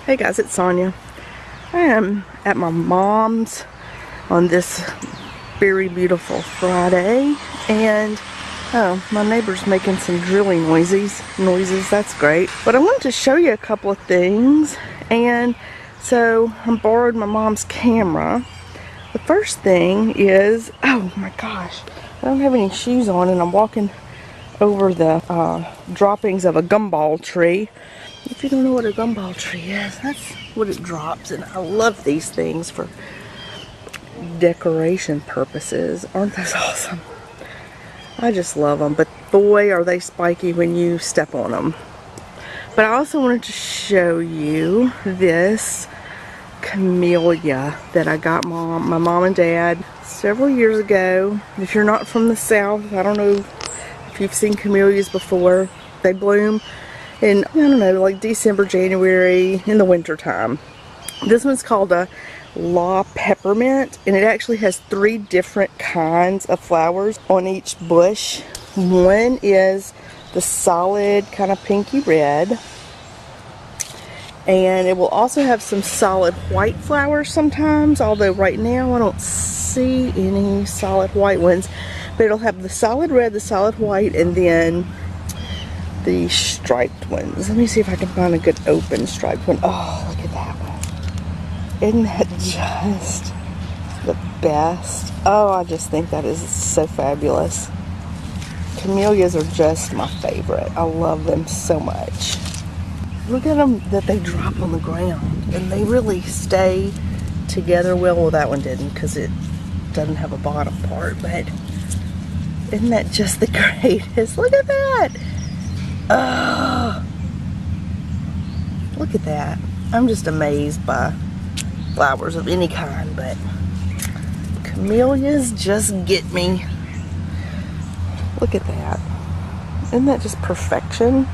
Hey guys, it's Sonia. I am at my mom's on this very beautiful Friday, and oh, my neighbor's making some drilling noises. That's great. But I wanted to show you a couple of things, and so I borrowed my mom's camera. The first thing is, oh my gosh, I don't have any shoes on, and I'm walking over the droppings of a gumball tree. If you don't know what a gumball tree is, that's what it drops, and I love these things for decoration purposes. Aren't those awesome? I just love them, but boy are they spiky when you step on them. But I also wanted to show you this camellia that I got my mom and dad several years ago. If you're not from the South, I don't know if you've seen camellias before. They bloom in, I don't know, like December, January, in the winter time. This one's called a Peppermint, and it actually has 3 different kinds of flowers on each bush. One is the solid kind of pinky red, and it will also have some solid white flowers sometimes, although right now I don't see any solid white ones. But it'll have the solid red, the solid white, and then the striped ones. Let me see if I can find a good open striped one. Oh, look at that one. Isn't that just the best? Oh, I just think that is so fabulous. Camellias are just my favorite. I love them so much. Look at them that they drop on the ground, and they really stay together well. Well, that one didn't because it doesn't have a bottom part, but isn't that just the greatest? Look at that. Oh, look at that. I'm just amazed by flowers of any kind, but camellias just get me. Look at that. Isn't that just perfection?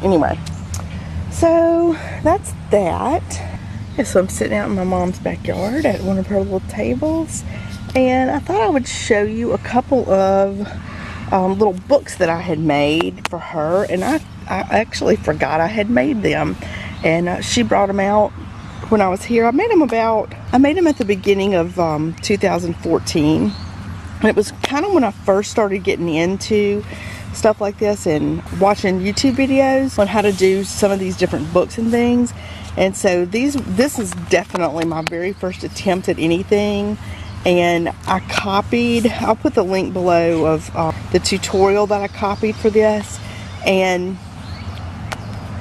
Anyway, so that's that. Yeah, so I'm sitting out in my mom's backyard at one of her little tables, and I thought I would show you a couple of little books that I had made for her, and I actually forgot I had made them, and she brought them out when I was here. I made them at the beginning of 2014, and it was kind of when I first started getting into stuff like this and watching YouTube videos on how to do some of these different books and things. And so this is definitely my very first attempt at anything. And I'll put the link below of the tutorial that I copied for this. And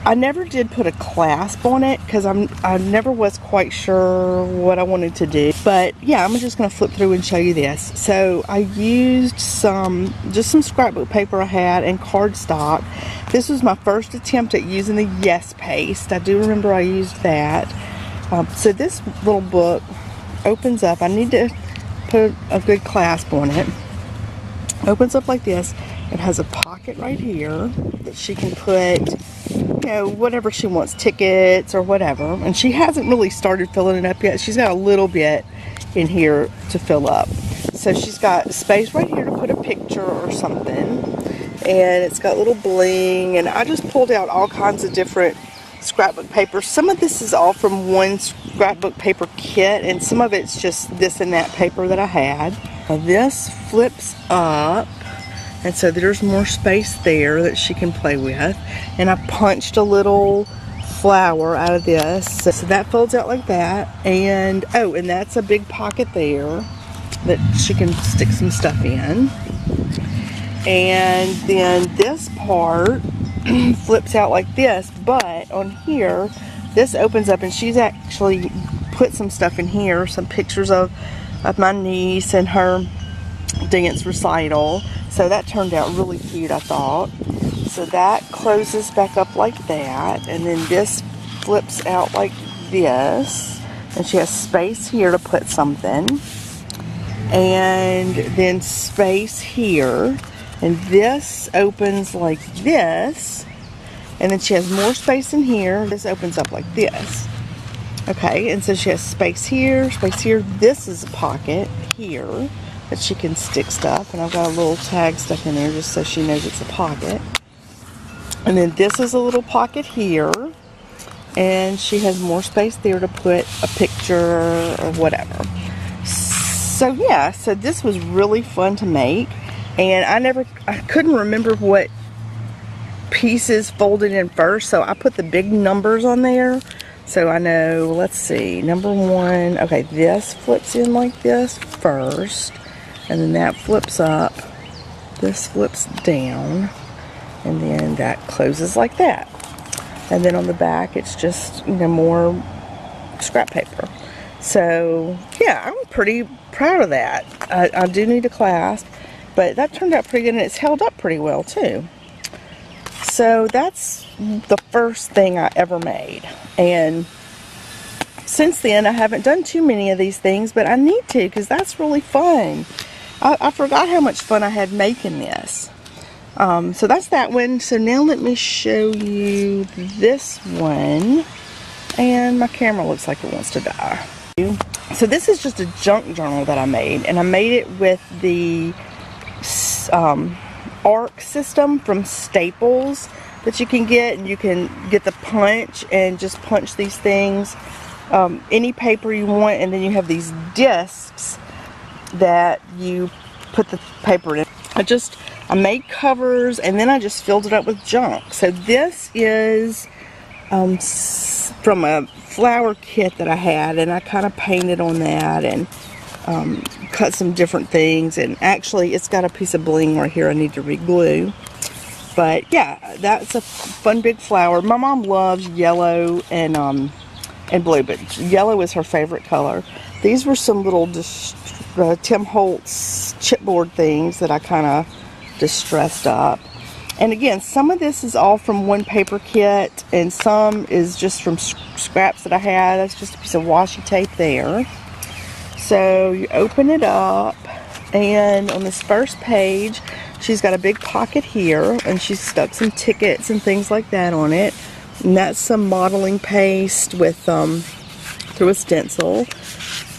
I never did put a clasp on it because I never was quite sure what I wanted to do. But yeah, I'm just going to flip through and show you this. So I used just some scrapbook paper I had and cardstock. This was my first attempt at using the Yes paste. I do remember I used that. So this little book opens up. I need to put a good clasp on it. Opens up like this. It has a pocket right here that she can put, you know, whatever she wants, tickets or whatever. And she hasn't really started filling it up yet. She's got a little bit in here to fill up. So she's got space right here to put a picture or something. And it's got little bling. And I just pulled out all kinds of different scrapbook paper. Some of this is all from one scrapbook paper kit, and some of it's just this and that paper that I had. Now this flips up, and so there's more space there that she can play with. And I punched a little flower out of this, so that folds out like that. And oh, and that's a big pocket there that she can stick some stuff in. And then this part flips out like this, but on here this opens up, and she's actually put some stuff in here, some pictures of my niece and her dance recital. So that turned out really cute, I thought. So that closes back up like that, and then this flips out like this, and she has space here to put something, and then space here. And this opens like this, and then she has more space in here. This opens up like this. Okay, and so she has space here, space here. This is a pocket here that she can stick stuff. And I've got a little tag stuck in there just so she knows it's a pocket. And then this is a little pocket here. And she has more space there to put a picture or whatever. So yeah, so this was really fun to make. And I couldn't remember what pieces folded in first, so I put the big numbers on there. So I know, let's see, number 1, okay, this flips in like this first, and then that flips up, this flips down, and then that closes like that. And then on the back, it's just, you know, more scrap paper. So yeah, I'm pretty proud of that. I do need a clasp, but that turned out pretty good, and it's held up pretty well too. So that's the first thing I ever made. And since then, I haven't done too many of these things, but I need to because that's really fun. I forgot how much fun I had making this. So that's that one. So now let me show you this one. And my camera looks like it wants to die. So this is just a junk journal that I made. And I made it with the arc system from Staples that you can get, and you can get the punch and just punch these things, any paper you want, and then you have these discs that you put the paper in. I made covers, and then I just filled it up with junk. So this is from a flower kit that I had, and I kind of painted on that and cut some different things, and actually it's got a piece of bling right here I need to re-glue. But yeah, that's a fun big flower. My mom loves yellow and blue, but yellow is her favorite color. These were some little Tim Holtz chipboard things that I kind of distressed up. And again, some of this is all from one paper kit, and some is just from scraps that I had. That's just a piece of washi tape there. So you open it up, and on this first page, she's got a big pocket here, and she's stuck some tickets and things like that on it. And that's some modeling paste with through a stencil.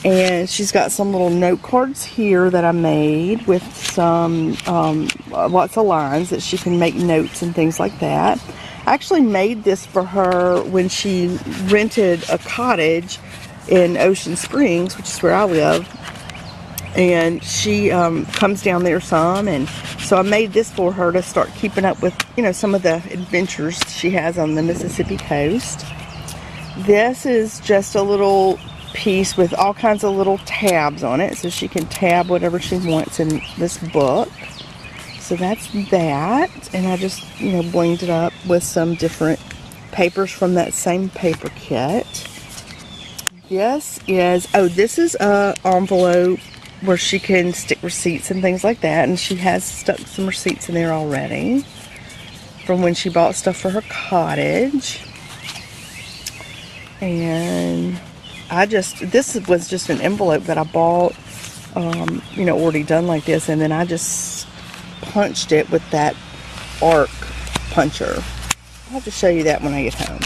And she's got some little note cards here that I made with some lots of lines that she can make notes and things like that. I actually made this for her when she rented a cottage in Ocean Springs, which is where I live, and she comes down there some, and so I made this for her to start keeping up with, you know, some of the adventures she has on the Mississippi coast. This is just a little piece with all kinds of little tabs on it, so she can tab whatever she wants in this book. So that's that, and I just, you know, blinged it up with some different papers from that same paper kit. This is a envelope where she can stick receipts and things like that, and she has stuck some receipts in there already from when she bought stuff for her cottage. And this was just an envelope that I bought, you know, already done like this, and then I just punched it with that arc puncher. I'll have to show you that when I get home.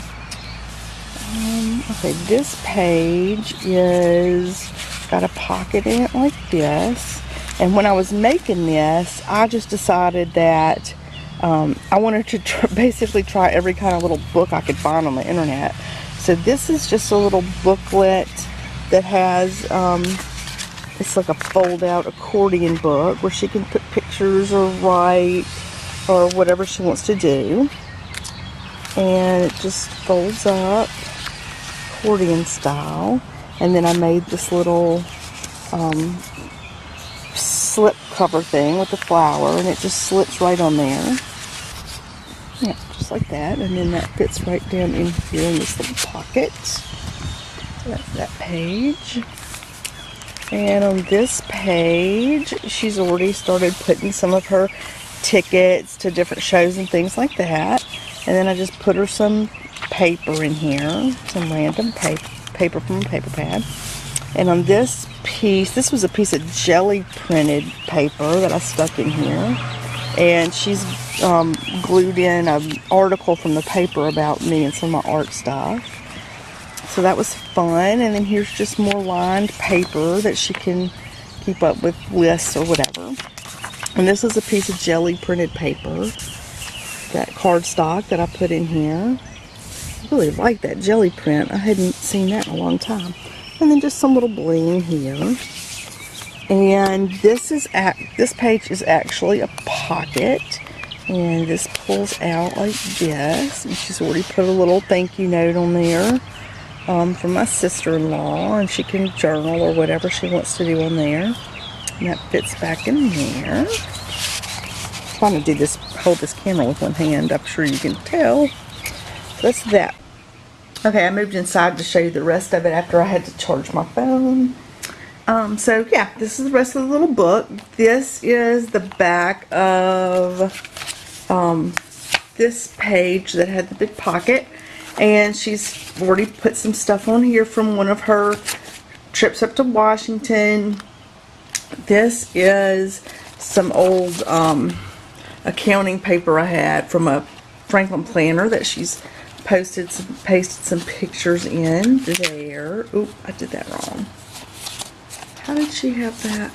Okay, this page is got a pocket in it like this, and when I was making this, I just decided that I wanted to basically try every kind of little book I could find on the internet. So this is just a little booklet that has, it's like a fold-out accordion book where she can put pictures or write or whatever she wants to do. And it just folds up accordion style. And then I made this little slip cover thing with the flower, and it just slips right on there. Yeah, just like that. And then that fits right down in here in this little pocket. So that's that page. And on this page, she's already started putting some of her tickets to different shows and things like that. And then I just put her some paper in here, some random paper from a paper pad. And on this piece, this was a piece of jelly printed paper that I stuck in here. And she's glued in an article from the paper about me and some of my art stuff. So that was fun. And then here's just more lined paper that she can keep up with lists or whatever. And this is a piece of jelly printed paper, that cardstock that I put in here. I really like that jelly print. I hadn't seen that in a long time. And then just some little bling here. And this page is actually a pocket, and this pulls out like this. And she's already put a little thank you note on there from my sister-in-law, and she can journal or whatever she wants to do on there. And that fits back in there. I'm trying to do this, hold this camera with one hand. I'm sure you can tell. So that's that. Okay, I moved inside to show you the rest of it after I had to charge my phone. So yeah, this is the rest of the little book. This is the back of this page that had the big pocket, and she's already put some stuff on here from one of her trips up to Washington. This is some old accounting paper I had from a Franklin planner that she's pasted some pictures in there. Oop, I did that wrong. How did she have that?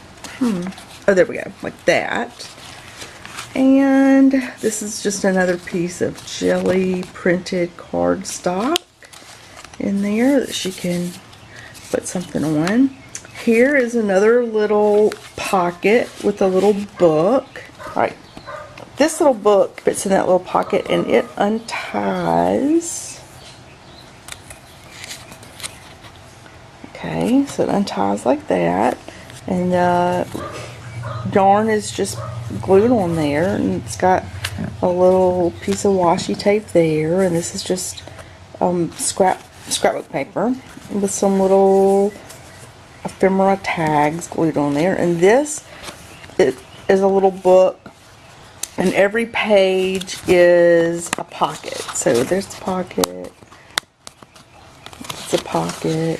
Oh, there we go, like that. And this is just another piece of jelly printed cardstock in there that she can put something on. Here is another little pocket with a little book. All right, this little book fits in that little pocket, and it unties. Okay, so it unties like that, and the yarn is just glued on there, and it's got a little piece of washi tape there, and this is just scrapbook paper with some little ephemera tags glued on there. And this is a little book, and every page is a pocket. So there's the pocket, it's a pocket,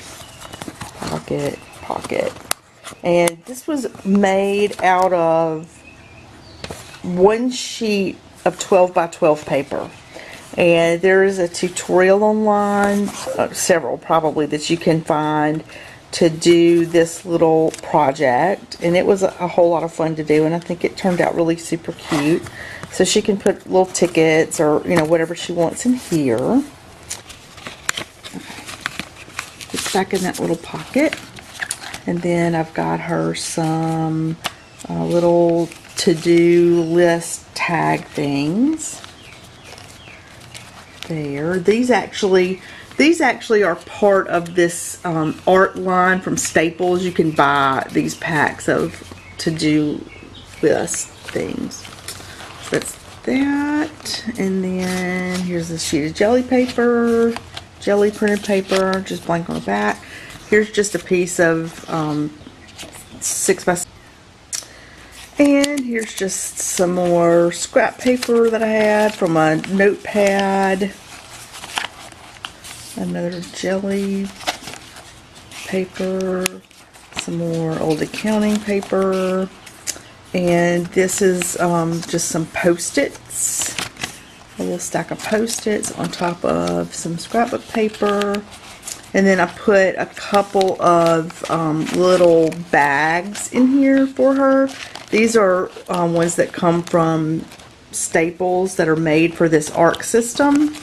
pocket, pocket. And this was made out of one sheet of 12 by 12 paper. And there is a tutorial online, several probably, that you can find to do this little project. And it was a whole lot of fun to do, and I think it turned out really super cute. So she can put little tickets or, you know, whatever she wants in here. Okay. It's back in that little pocket. And then I've got her some little to-do list tag things there. These actually are part of this art line from Staples. You can buy these packs of to-do list things. So that's that. And then here's a sheet of jelly paper, jelly printed paper, just blank on the back. Here's just a piece of 6 by 6. And here's just some more scrap paper that I had from a notepad. Another jelly paper. Some more old accounting paper. And this is just some Post-its. A little stack of Post-its on top of some scrapbook paper. And then I put a couple of little bags in here for her. These are ones that come from Staples that are made for this ARC system.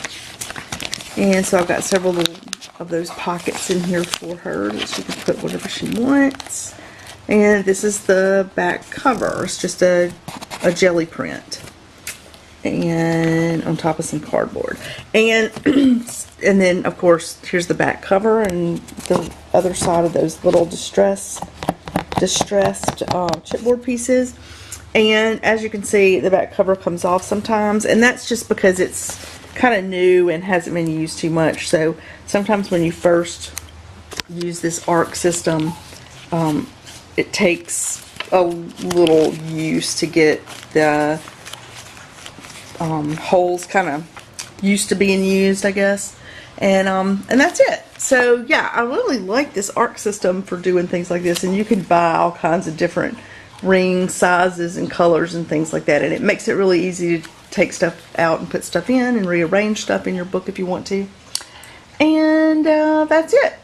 And so I've got several of those pockets in here for her that she can put whatever she wants. And this is the back cover. It's just a jelly print. And on top of some cardboard. And then of course here's the back cover and the other side of those little distressed chipboard pieces. And as you can see, the back cover comes off sometimes, and that's just because it's kind of new and hasn't been used too much. So sometimes when you first use this ARC system, it takes a little use to get the holes kind of used to being used, I guess. And that's it. So yeah, I really like this ARC system for doing things like this, and you can buy all kinds of different ring sizes and colors and things like that, and it makes it really easy to take stuff out and put stuff in and rearrange stuff in your book if you want to. And that's it.